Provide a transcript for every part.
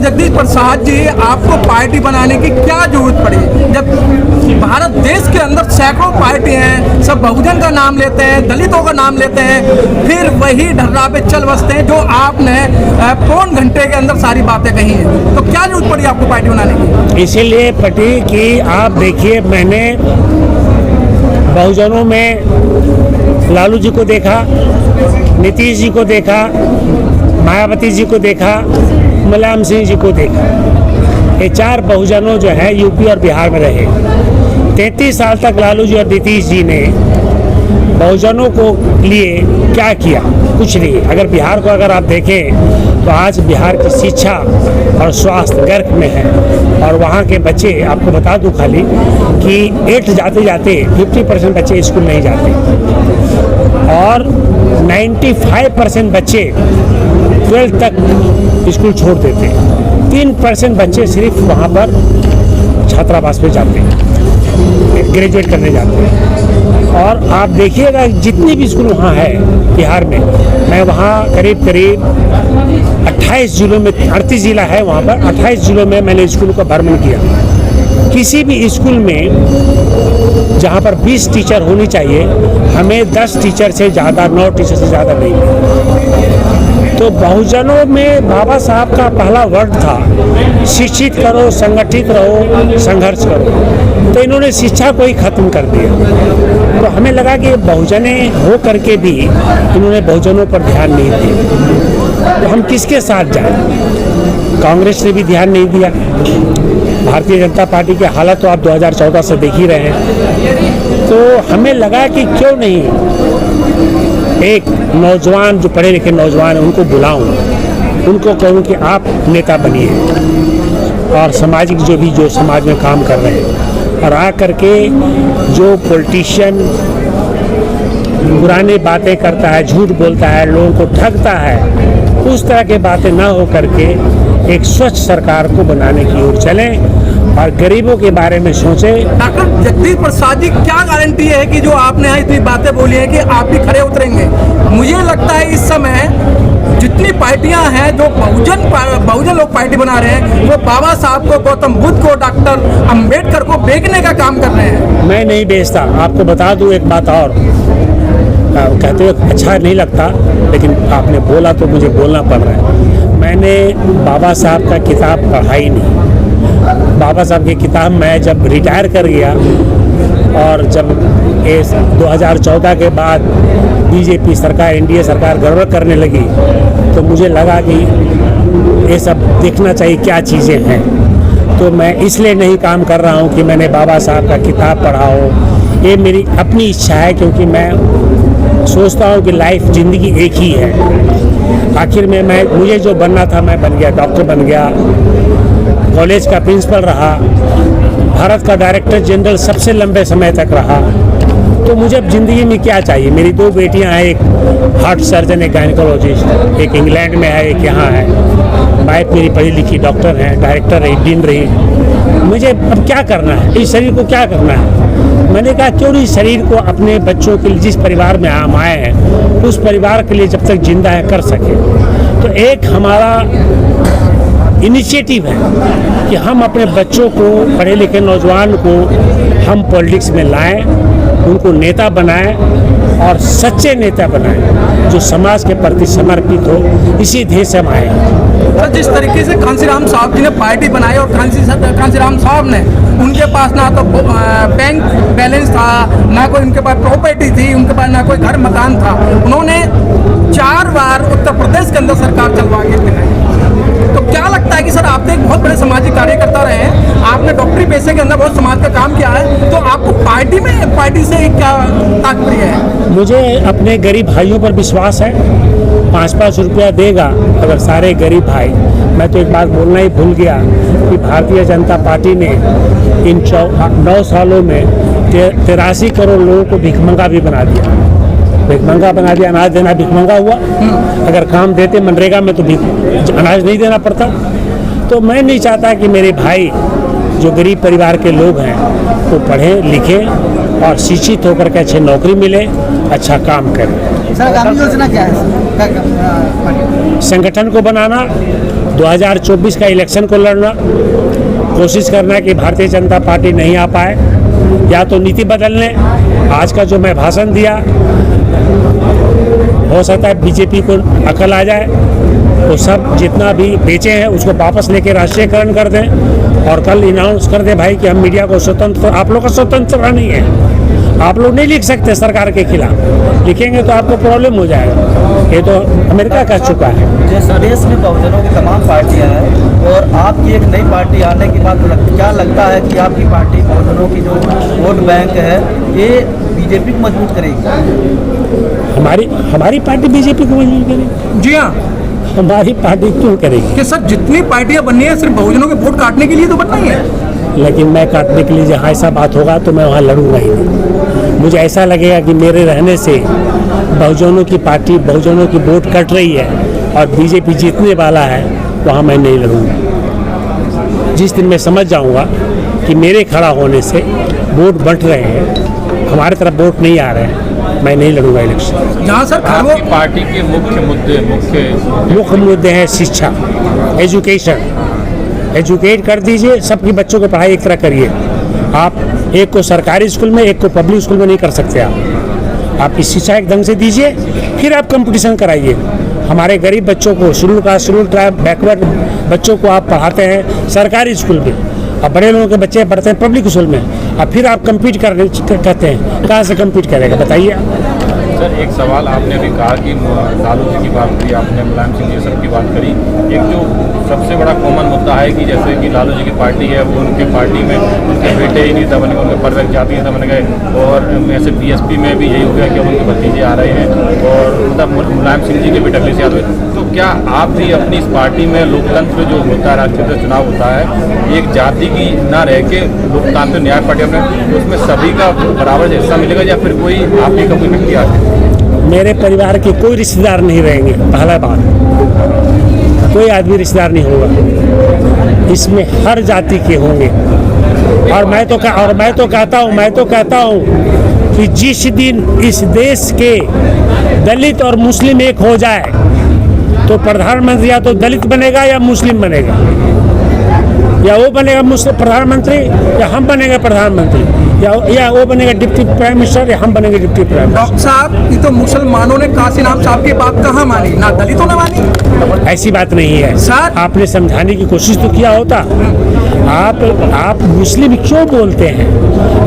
जगदीश प्रसाद जी, आपको पार्टी बनाने की क्या जरूरत पड़ी जब भारत देश के अंदर सैकड़ों पार्टी हैं, सब बहुजन का नाम लेते हैं, दलितों का नाम लेते हैं, फिर वही ढर्रा पे चल बसते हैं जो आपने पौन घंटे के अंदर सारी बातें कही हैं। तो क्या जरूरत पड़ी आपको पार्टी बनाने की? इसीलिए पटी कि आप देखिए, मैंने बहुजनों में लालू जी को देखा, नीतीश जी को देखा, मायावती जी को देखा, मुलायम सिंह जी को देखा। ये चार बहुजनों जो है यूपी और बिहार में रहे। 33 साल तक लालू जी और नीतीश जी ने बहुजनों को लिए क्या किया? कुछ नहीं। अगर बिहार को अगर आप देखें तो आज बिहार की शिक्षा और स्वास्थ्य गर्क में है, और वहाँ के बच्चे, आपको बता दूं खाली कि 8 जाते जाते 50% बच्चे स्कूल नहीं जाते, और 95% बच्चे 12th तक स्कूल छोड़ देते हैं। 3% बच्चे सिर्फ वहाँ पर छात्रावास में जाते हैं, ग्रेजुएट करने जाते हैं। और आप देखिएगा जितनी भी स्कूल वहाँ है बिहार में, मैं वहाँ करीब 28 जिलों में, 38 जिला है वहाँ पर, 28 जिलों में मैंने स्कूल का भ्रमण किया। किसी भी स्कूल में जहाँ पर 20 टीचर होनी चाहिए, हमें 10 टीचर से ज़्यादा, 9 टीचर से ज़्यादा नहीं मिले। तो बहुजनों में बाबा साहब का पहला वर्ड था, शिक्षित करो, संगठित रहो, संघर्ष करो। तो इन्होंने शिक्षा को ही खत्म कर दिया। तो हमें लगा कि बहुजने हो करके भी इन्होंने बहुजनों पर ध्यान नहीं दिया। तो हम किसके साथ जाएं? कांग्रेस ने भी ध्यान नहीं दिया। भारतीय जनता पार्टी की हालत तो आप 2014 से देख ही रहे हैं। तो हमें लगा कि क्यों नहीं एक नौजवान, जो पढ़े लिखे नौजवान हैं, उनको बुलाऊं, उनको कहूं कि आप नेता बनिए, और सामाजिक जो समाज में काम कर रहे हैं, और आ करके जो पॉलिटिशियन पुरानी बातें करता है, झूठ बोलता है, लोगों को ठगता है, उस तरह की बातें ना हो करके एक स्वच्छ सरकार को बनाने की ओर चलें और गरीबों के बारे में सोचें। डॉक्टर जगदीश प्रसाद जी, क्या गारंटी है कि जो आपने यहाँ इतनी बातें बोली हैं कि आप भी खड़े उतरेंगे? मुझे लगता है इस समय जितनी पार्टियां हैं, जो बहुजन लोग पार्टी बना रहे हैं, वो बाबा साहब को, गौतम बुद्ध को, डॉक्टर अंबेडकर को बेचने का काम कर रहे हैं। मैं नहीं बेचता। आपको बता दूं एक बात और, कहते हुए अच्छा नहीं लगता, लेकिन आपने बोला तो मुझे बोलना पड़ रहा है। मैंने बाबा साहब का किताब पढ़ा ही नहीं। बाबा साहब की किताब मैं जब रिटायर कर गया, और जब 2014 के बाद बीजेपी सरकार, एनडीए सरकार गड़बड़ करने लगी, तो मुझे लगा कि ये सब देखना चाहिए क्या चीज़ें हैं। तो मैं इसलिए नहीं काम कर रहा हूँ कि मैंने बाबा साहब का किताब पढ़ा हो। ये मेरी अपनी इच्छा है, क्योंकि मैं सोचता हूँ कि लाइफ, ज़िंदगी एक ही है। आखिर में मुझे जो बनना था मैं बन गया, डॉक्टर बन गया, कॉलेज का प्रिंसिपल रहा, भारत का डायरेक्टर जनरल सबसे लंबे समय तक रहा। तो मुझे अब ज़िंदगी में क्या चाहिए? मेरी 2 बेटियां हैं, एक हार्ट सर्जन, एक गायनिकोलॉजिस्ट, एक इंग्लैंड में है, एक यहाँ है। वाइफ मेरी पढ़ी लिखी डॉक्टर है, डायरेक्टर रही, डीन रही। मुझे अब क्या करना है? इस शरीर को क्या करना है? मैंने कहा क्यों नहीं शरीर को अपने बच्चों के लिए, जिस परिवार में हम आए हैं, उस परिवार के लिए जब तक जिंदा है कर सके। तो एक हमारा इनिशिएटिव है कि हम अपने बच्चों को, पढ़े लिखे नौजवान को हम पॉलिटिक्स में लाएं, उनको नेता बनाएं, और सच्चे नेता बनाएं जो समाज के प्रति समर्पित हो। इसी ध्येय से हम आए हैं। जिस तरीके से कांसीराम साहब जी ने पार्टी बनाई, और कांसीराम साहब ने, उनके पास ना तो बैंक बैलेंस था, ना कोई उनके पास प्रॉपर्टी थी, उनके पास ना कोई घर मकान था, उन्होंने 4 बार उत्तर प्रदेश के अंदर सरकार चलवा के दिलाई। तो क्या लगता है कि सर, आप तो एक बहुत बड़े सामाजिक कार्यकर्ता रहे हैं, आपने डॉक्टरी पेशे के अंदर बहुत समाज का काम किया है, तो आपको पार्टी से क्या तात्पर्य है? मुझे अपने गरीब भाइयों पर विश्वास है। 5-5 रुपया देगा अगर सारे गरीब भाई। मैं तो एक बात बोलना ही भूल गया कि भारतीय जनता पार्टी ने इन 9 सालों में 83 करोड़ लोगों को भिखमंगा भी बना दिया। भिखमंगा बना दिया, अनाज देना भिखमंगा हुआ। अगर काम देते मनरेगा में तो अनाज नहीं देना पड़ता। तो मैं नहीं चाहता कि मेरे भाई जो गरीब परिवार के लोग हैं वो पढ़ें लिखें और शिक्षित होकर के अच्छी नौकरी मिले, अच्छा काम करें। सर, आगामी योजना क्या है? संगठन को बनाना, 2024 का इलेक्शन को लड़ना, कोशिश करना कि भारतीय जनता पार्टी नहीं आ पाए, या तो नीति बदल लें। आज का जो मैं भाषण दिया, हो सकता है बीजेपी को अकल आ जाए तो सब जितना भी बेचे हैं उसको वापस लेके राष्ट्रीयकरण कर दें और कल अनाउंस कर दें भाई कि हम मीडिया को स्वतंत्र, आप लोग का स्वतंत्रता नहीं है, आप लोग नहीं लिख सकते सरकार के खिलाफ, लिखेंगे तो आपको प्रॉब्लम हो जाएगा। ये तो अमेरिका कह चुका है। जैसे देश में बहुजनों की तमाम पार्टियां हैं और आपकी एक नई पार्टी आने के बाद क्या लगता है कि आपकी पार्टी बहुजनों की जो वोट बैंक है ये बीजेपी को मजबूत करेगी? हमारी पार्टी बीजेपी को मजबूत करेगी? जी हाँ। हमारी पार्टी क्यों करेगी? कि सर जितनी पार्टियां बननी है सिर्फ बहुजनों के वोट काटने के लिए तो बनना ही है। लेकिन मैं काटने के लिए जहाँ ऐसा बात होगा तो मैं वहाँ लड़ूंगा ही नहीं। मुझे ऐसा लगेगा कि मेरे रहने से बहुजनों की पार्टी, बहुजनों की वोट कट रही है और बीजेपी जीतने वाला है, वहाँ मैं नहीं लड़ूंगा। जिस दिन मैं समझ जाऊँगा कि मेरे खड़ा होने से वोट बंट रहे हैं, हमारे तरफ वोट नहीं आ रहे हैं, मैं नहीं लड़ूंगा इलेक्शन। जहाँ सर आपकी पार्टी के मुख्य मुद्दे हैं शिक्षा, एजुकेशन। एजुकेट कर दीजिए, सबकी बच्चों को पढ़ाई एक तरह करिए। आप एक को सरकारी स्कूल में, एक को पब्लिक स्कूल में नहीं कर सकते। आप इस शिक्षा एक ढंग से दीजिए, फिर आप कंपटीशन कराइए। हमारे गरीब बच्चों को, schedule caste, schedule tribe, backward बच्चों को आप पढ़ाते हैं सरकारी स्कूल में और बड़े लोगों के बच्चे पढ़ते हैं पब्लिक स्कूल में, और फिर आप कम्पीट कहते हैं, कहाँ से कम्पीट करेगा बताइए। सर एक सवाल, आपने अभी कहा कि लालू जी की बात करी, आपने मुलायम सिंह जी सब की बात करी। एक जो सबसे बड़ा कॉमन मुद्दा है कि जैसे कि लालू जी की पार्टी है, वो उनके पार्टी में उनके बेटे ही नेता बन गए, उनके परवेज जाति नेता बन गए, और ऐसे बीएसपी में भी यही हो गया कि उनके भतीजे आ रहे हैं, और मतलब मुलायम सिंह जी के बेटे अखिलेश यादव। तो क्या आप भी अपनी इस पार्टी में लोकतंत्र जो होता है, राष्ट्रीय चुनाव होता है, एक जाति की ना रह के लोकतांत्रिक न्याय पार्टी में उसमें सभी का बराबर हिस्सा मिलेगा, या फिर कोई आप ही का कोई व्यक्ति आ जाए? मेरे परिवार के कोई रिश्तेदार नहीं रहेंगे, पहला बात, कोई आदमी रिश्तेदार नहीं होगा, इसमें हर जाति के होंगे। और मैं तो कहता हूँ कि जिस दिन इस देश के दलित और मुस्लिम एक हो जाए तो प्रधानमंत्री या तो दलित बनेगा या मुस्लिम बनेगा, या वो बनेगा मुस्लिम प्रधानमंत्री या हम बनेंगे प्रधानमंत्री, या वो बनेगा डिप्टी प्राइम मिनिस्टर या हम बनेंगे डिप्टी प्राइम मिनिस्टर। डॉक्टर साहब, ये तो मुसलमानों ने कासिम राम साहब की बात कहाँ मानी, ना दलितों ने मानी। ऐसी बात नहीं है सर, आपने समझाने की कोशिश तो किया होता। आप मुस्लिम क्यों बोलते हैं?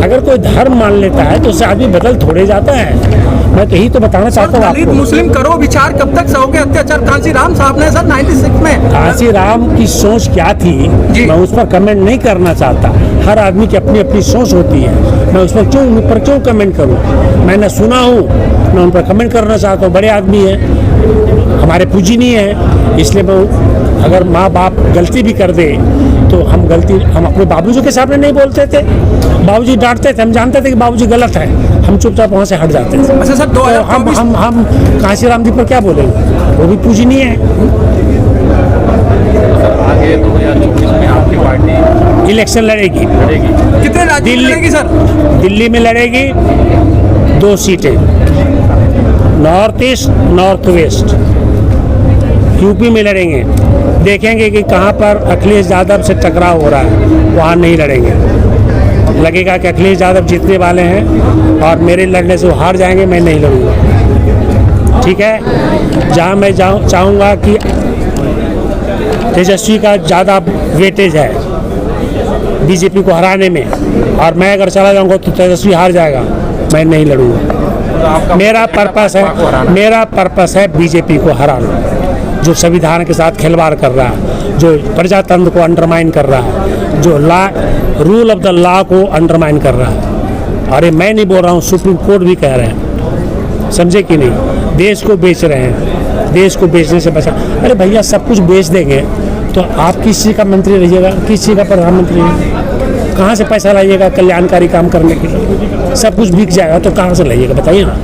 अगर कोई धर्म मान लेता है तो उससे आदमी बदल थोड़े जाता है। मैं तो यही तो बताना चाहता हूँ दलित आपको। मुस्लिम करो विचार, कब तक सहोगे अत्याचार? कांसी राम साहब ने सर 96 में, कांसी राम की सोच क्या थी मैं उस पर कमेंट नहीं करना चाहता। हर आदमी की अपनी अपनी सोच होती है, मैं उस पर क्यों कमेंट करूं? मैंने सुना हूं, मैं उन पर कमेंट करना चाहता हूं। बड़े आदमी हैं, हमारे पूजनीय हैं, इसलिए मैं अगर माँ बाप गलती भी कर दे तो हम अपने बाबूजी के सामने नहीं बोलते थे। बाबूजी डांटते थे, हम जानते थे कि बाबूजी गलत है, हम चुपचाप वहाँ से हट जाते थे। अच्छा सर, तो हम कांसी राम जी पर क्या बोलेंगे? वो भी पूजनीय है। आगे 2024 में आपकी पार्टी इलेक्शन लड़ेगी। कितने राज्य में लड़ेगी सर? दिल्ली में लड़ेगी 2 सीटें, north east, north west. UP में लड़ेंगे, देखेंगे कि कहाँ पर अखिलेश यादव से टकराव हो रहा है, वहाँ नहीं लड़ेंगे। लगेगा कि अखिलेश यादव जीतने वाले हैं और मेरे लड़ने से वो हार जाएंगे, मैं नहीं लड़ूंगा। ठीक है, जहाँ मैं चाहूँगा कि तेजस्वी का ज़्यादा वेटेज है बीजेपी को हराने में, और मैं अगर चला जाऊँगा तो तेजस्वी हार जाएगा, मैं नहीं लड़ूंगा। मेरा पर्पस है बीजेपी को हराना, जो संविधान के साथ खिलवाड़ कर रहा है, जो प्रजातंत्र को अंडरमाइन कर रहा है, जो रूल ऑफ द लॉ को अंडरमाइन कर रहा है। अरे मैं नहीं बोल रहा हूँ, सुप्रीम कोर्ट भी कह रहे हैं, समझे कि नहीं? देश को बेच रहे हैं, देश को बेचने से बचा। अरे भैया, सब कुछ बेच देंगे तो आप किस चीज़ का मंत्री रहिएगा, किस चीज़ का प्रधानमंत्री रहिएगा? कहाँ से पैसा लाइएगा कल्याणकारी काम करने के लिए? सब कुछ बिक जाएगा तो कहाँ से लाइएगा बताइए ना।